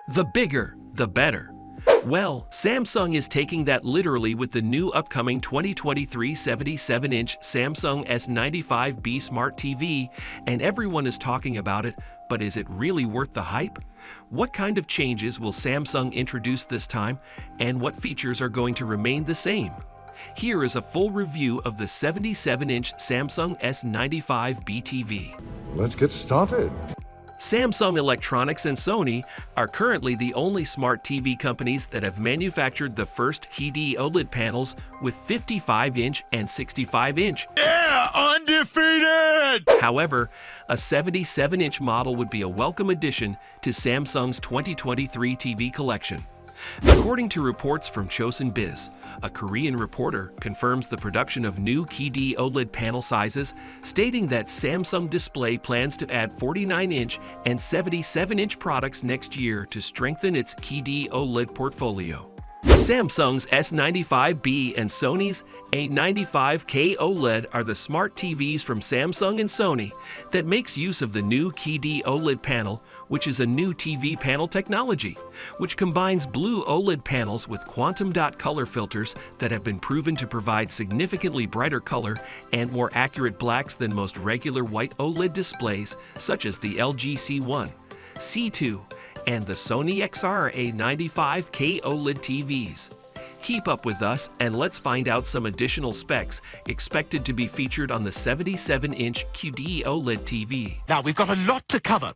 The bigger, the better. Well, Samsung is taking that literally with the new upcoming 2023 77-inch Samsung S95B Smart TV, and everyone is talking about it, but is it really worth the hype? What kind of changes will Samsung introduce this time, and what features are going to remain the same? Here is a full review of the 77-inch Samsung S95B TV. Let's get started. Samsung Electronics and Sony are currently the only smart TV companies that have manufactured the first QD-OLED panels with 55-inch and 65-inch. Yeah, undefeated! However, a 77-inch model would be a welcome addition to Samsung's 2023 TV collection. According to reports from Chosun Biz, a Korean reporter confirms the production of new QD-OLED panel sizes, stating that Samsung Display plans to add 49-inch and 77-inch products next year to strengthen its QD-OLED portfolio. Samsung's S95B and Sony's A95K OLED are the smart TVs from Samsung and Sony that makes use of the new QD-OLED panel, which is a new TV panel technology, which combines blue OLED panels with quantum dot color filters that have been proven to provide significantly brighter color and more accurate blacks than most regular white OLED displays such as the LG C1, C2, and the Sony XR-A95K OLED TVs. Keep up with us and let's find out some additional specs expected to be featured on the 77-inch QD-OLED TV. Now, we've got a lot to cover.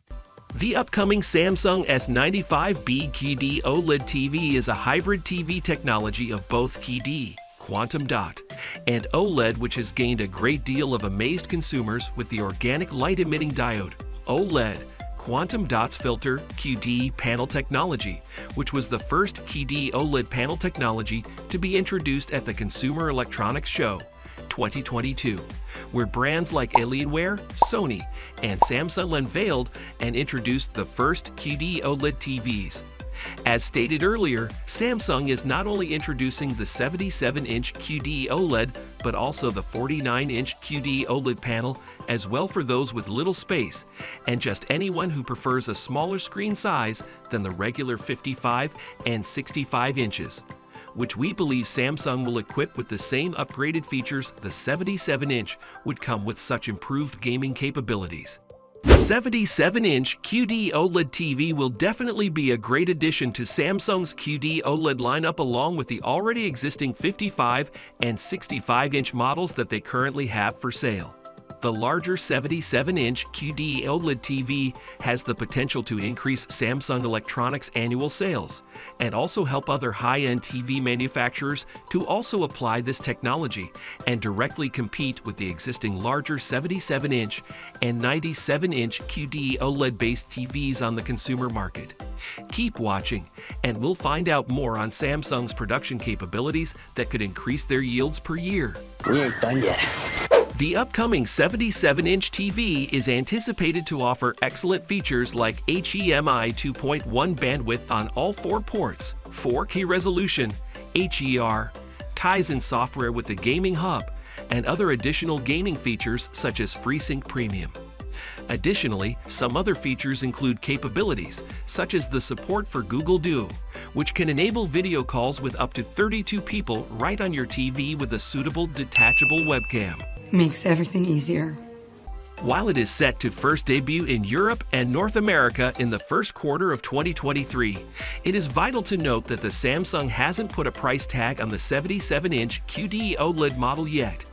The upcoming Samsung S95B QD-OLED TV is a hybrid TV technology of both QD, quantum dot, and OLED, which has gained a great deal of amazed consumers with the organic light-emitting diode, OLED, quantum dots filter QD panel technology, which was the first QD OLED panel technology to be introduced at the Consumer Electronics Show 2022, where brands like Alienware, Sony, and Samsung unveiled and introduced the first QD OLED TVs. As stated earlier, Samsung is not only introducing the 77-inch QD OLED, but also the 49-inch QD OLED panel, as well for those with little space, and just anyone who prefers a smaller screen size than the regular 55 and 65 inches, which we believe Samsung will equip with the same upgraded features the 77-inch would come with such improved gaming capabilities. The 77-inch QD-OLED TV will definitely be a great addition to Samsung's QD-OLED lineup, along with the already existing 55 and 65-inch models that they currently have for sale. The larger 77-inch QD-OLED TV has the potential to increase Samsung Electronics' annual sales and also help other high-end TV manufacturers to also apply this technology and directly compete with the existing larger 77-inch and 97-inch QD-OLED-based TVs on the consumer market. Keep watching, and we'll find out more on Samsung's production capabilities that could increase their yields per year. We ain't done yet. The upcoming 77-inch TV is anticipated to offer excellent features like HDMI 2.1 bandwidth on all 4 ports, 4K resolution, HDR, ties in software with the gaming hub, and other additional gaming features such as FreeSync Premium. Additionally, some other features include capabilities such as the support for Google Duo, which can enable video calls with up to 32 people right on your TV with a suitable detachable webcam. Makes everything easier. While it is set to first debut in Europe and North America in the first quarter of 2023, it is vital to note that the Samsung hasn't put a price tag on the 77-inch QD OLED model yet.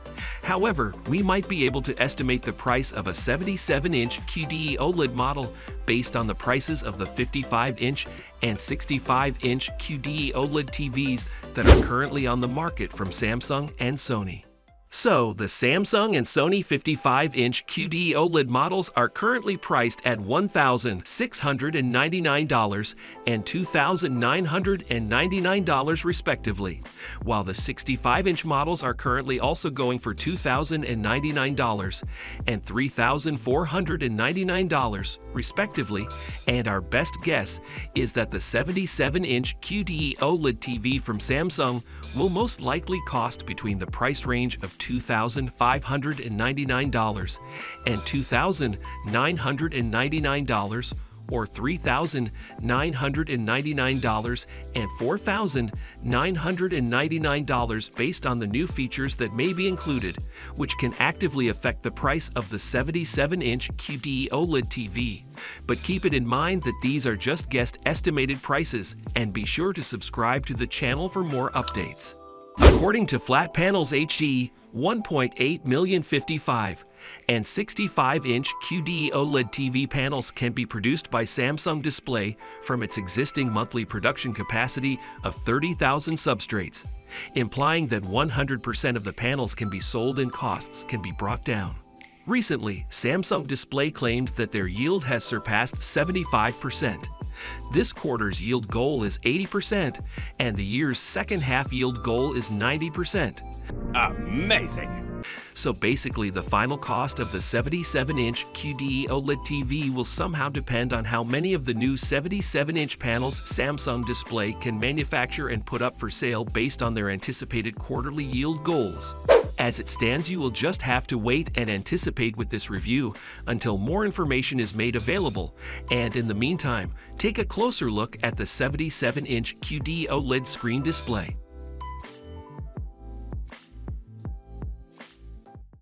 However, we might be able to estimate the price of a 77-inch QD OLED model based on the prices of the 55-inch and 65-inch QD OLED TVs that are currently on the market from Samsung and Sony. So, the Samsung and Sony 55-inch QD OLED models are currently priced at $1,699 and $2,999 respectively, while the 65-inch models are currently also going for $2,099 and $3,499 respectively, and our best guess is that the 77-inch QD OLED TV from Samsung will most likely cost between the price range of $2,599 and $2,999, or $3,999 and $4,999 based on the new features that may be included, which can actively affect the price of the 77-inch QD-OLED TV. But keep it in mind that these are just guessed estimated prices, and be sure to subscribe to the channel for more updates. According to Flat Panels HD, 1.8 million 55 and 65-inch QD-OLED TV panels can be produced by Samsung Display from its existing monthly production capacity of 30,000 substrates, implying that 100% of the panels can be sold and costs can be brought down. Recently, Samsung Display claimed that their yield has surpassed 75%. This quarter's yield goal is 80%, and the year's second half yield goal is 90%. Amazing! So basically, the final cost of the 77-inch QD-OLED TV will somehow depend on how many of the new 77-inch panels Samsung Display can manufacture and put up for sale based on their anticipated quarterly yield goals. As it stands, you will just have to wait and anticipate with this review until more information is made available, and in the meantime, take a closer look at the 77-inch QD-OLED screen display.